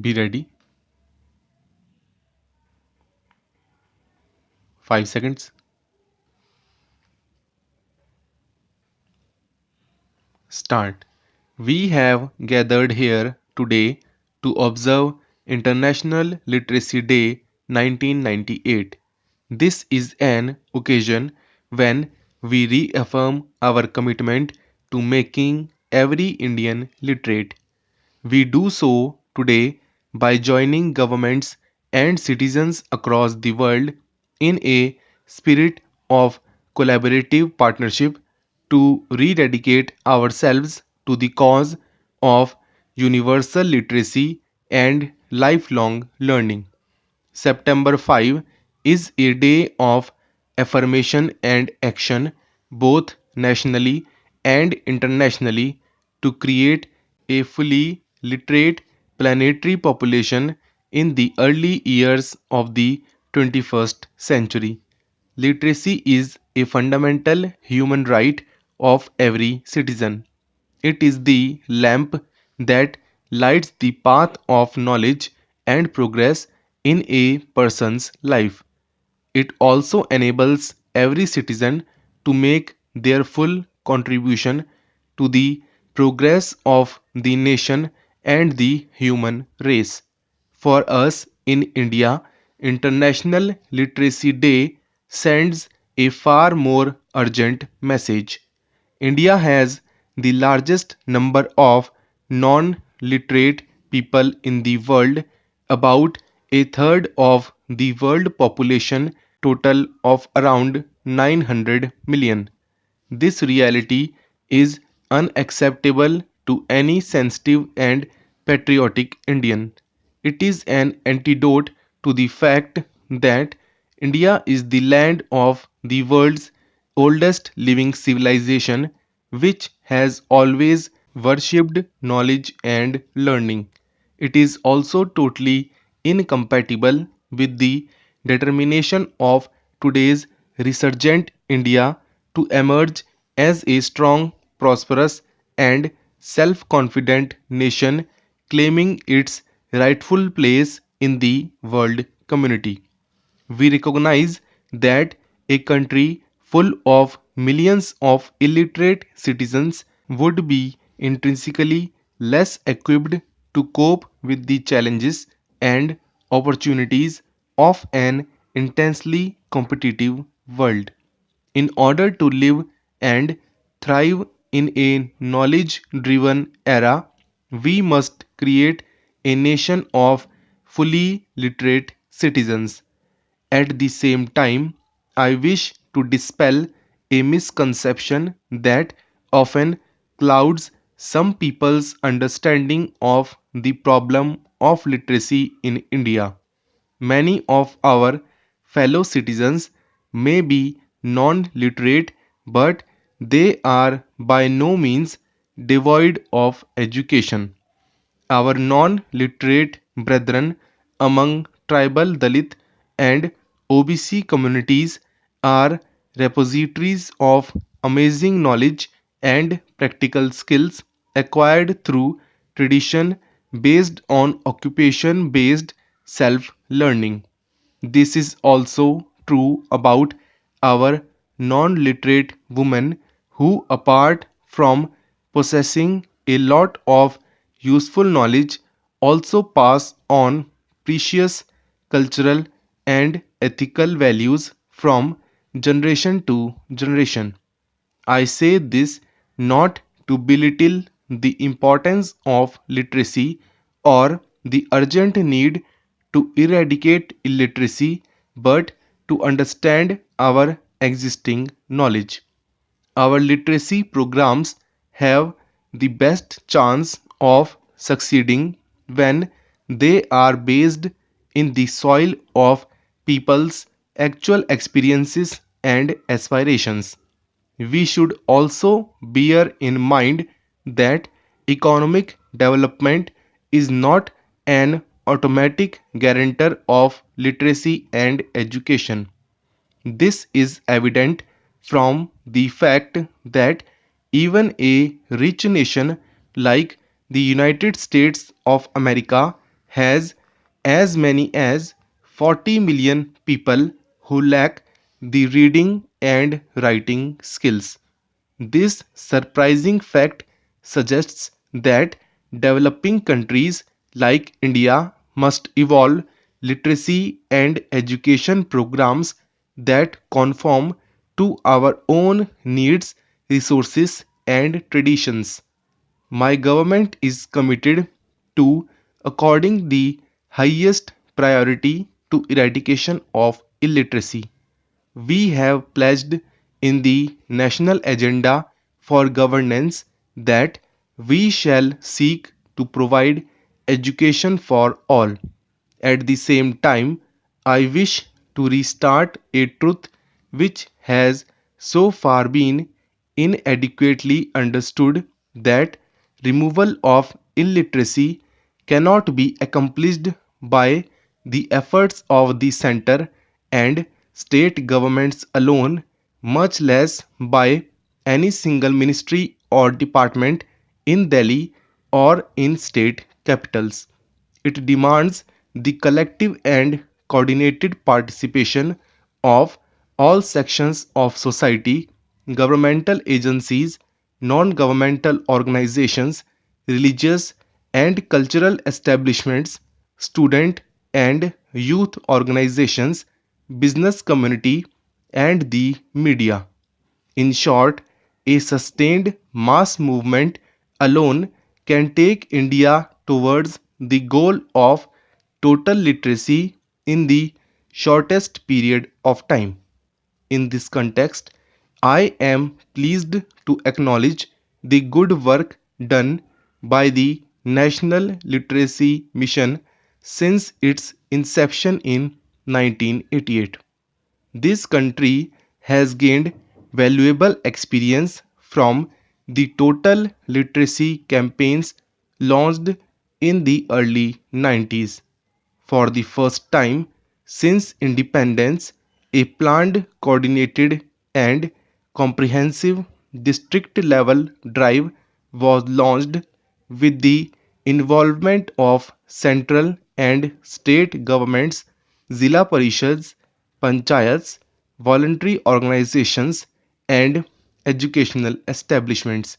Be ready. 5 seconds. Start. We have gathered here today to observe International Literacy Day 1998. This is an occasion when we reaffirm our commitment to making every Indian literate. We do so today by joining governments and citizens across the world in a spirit of collaborative partnership to rededicate ourselves to the cause of universal literacy and lifelong learning. September 5 is a day of affirmation and action, both nationally and internationally, to create a fully literate planetary population in the early years of the 21st century. Literacy is a fundamental human right of every citizen. It is the lamp that lights the path of knowledge and progress in a person's life. It also enables every citizen to make their full contribution to the progress of the nation and the human race. For us in India, International Literacy Day sends a far more urgent message. India has the largest number of non literate people in the world, about a third of the world population total of around 900 million. This reality is unacceptable to any sensitive and patriotic Indian. It is an antidote to the fact that India is the land of the world's oldest living civilization, which has always worshipped knowledge and learning. It is also totally incompatible with the determination of today's resurgent India to emerge as a strong, prosperous, and self confident nation claiming its rightful place in the world community. We recognize that a country full of millions of illiterate citizens would be intrinsically less equipped to cope with the challenges and opportunities of an intensely competitive world. In order to live and thrive in a knowledge driven era, we must create a nation of fully literate citizens. At the same time, I wish to dispel a misconception that often clouds some people's understanding of the problem of literacy in India. Many of our fellow citizens may be non literate, but they are by no means devoid of education. Our non-literate brethren among tribal Dalit and OBC communities are repositories of amazing knowledge and practical skills acquired through tradition based on occupation based self learning. This is also true about our non literate women who, apart from possessing a lot of useful knowledge, also pass on precious cultural and ethical values from generation to generation. I say this not to belittle the importance of literacy or the urgent need to eradicate illiteracy, but to understand our existing knowledge. Our literacy programs have the best chance of succeeding when they are based in the soil of people's actual experiences and aspirations. We should also bear in mind that economic development is not an automatic guarantor of literacy and education. This is evident from the fact that even a rich nation like the United States of America has as many as 40 million people who lack the reading and writing skills. This surprising fact suggests that developing countries like India must evolve literacy and education programs that conform to our own needs, resources, and traditions. My government is committed to according the highest priority to eradication of illiteracy. We have pledged in the national agenda for governance that we shall seek to provide education for all. At the same time, I wish to restart a truth which has so far been inadequately understood, that removal of illiteracy cannot be accomplished by the efforts of the center and state governments alone, much less by any single ministry or department in Delhi or in state capitals. It demands the collective and coordinated participation of all sections of society, governmental agencies, non-governmental organizations, religious and cultural establishments, student and youth organizations, business community, and the media. In short, a sustained mass movement alone can take India towards the goal of total literacy in the shortest period of time. In this context, I am pleased to acknowledge the good work done by the National Literacy Mission since its inception in 1988. This country has gained valuable experience from the total literacy campaigns launched in the early 90s. For the first time since independence, a planned, coordinated, and comprehensive district level drive was launched with the involvement of central and state governments, Zilla Parishads, Panchayats, voluntary organizations, and educational establishments.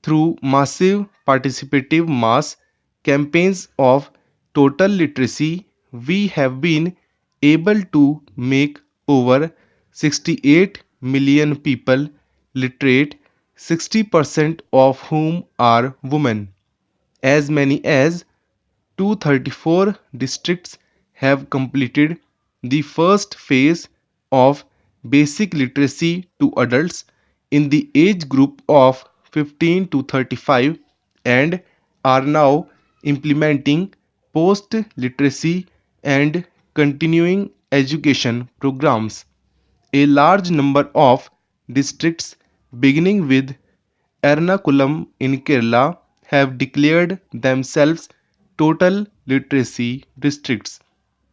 Through massive participative mass campaigns of total literacy, we have been able to make over 68 million people literate, 60% of whom are women. As many as 234 districts have completed the first phase of basic literacy to adults in the age group of 15 to 35 and are now implementing post literacy and continuing education programs. A large number of districts, beginning with Ernakulam in Kerala, have declared themselves total literacy districts.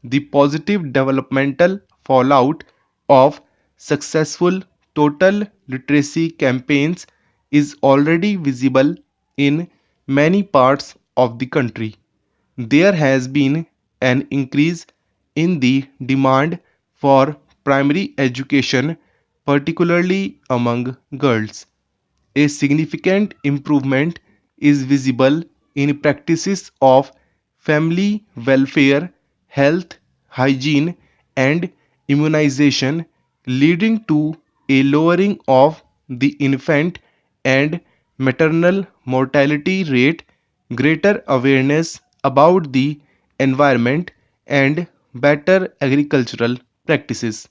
The positive developmental fallout of successful total literacy campaigns is already visible in many parts of the country. There has been an increase in the demand for primary education, particularly among girls. A significant improvement is visible in practices of family welfare, health, hygiene, and immunization, leading to a lowering of the infant and maternal mortality rate, greater awareness about the environment, and better agricultural practices.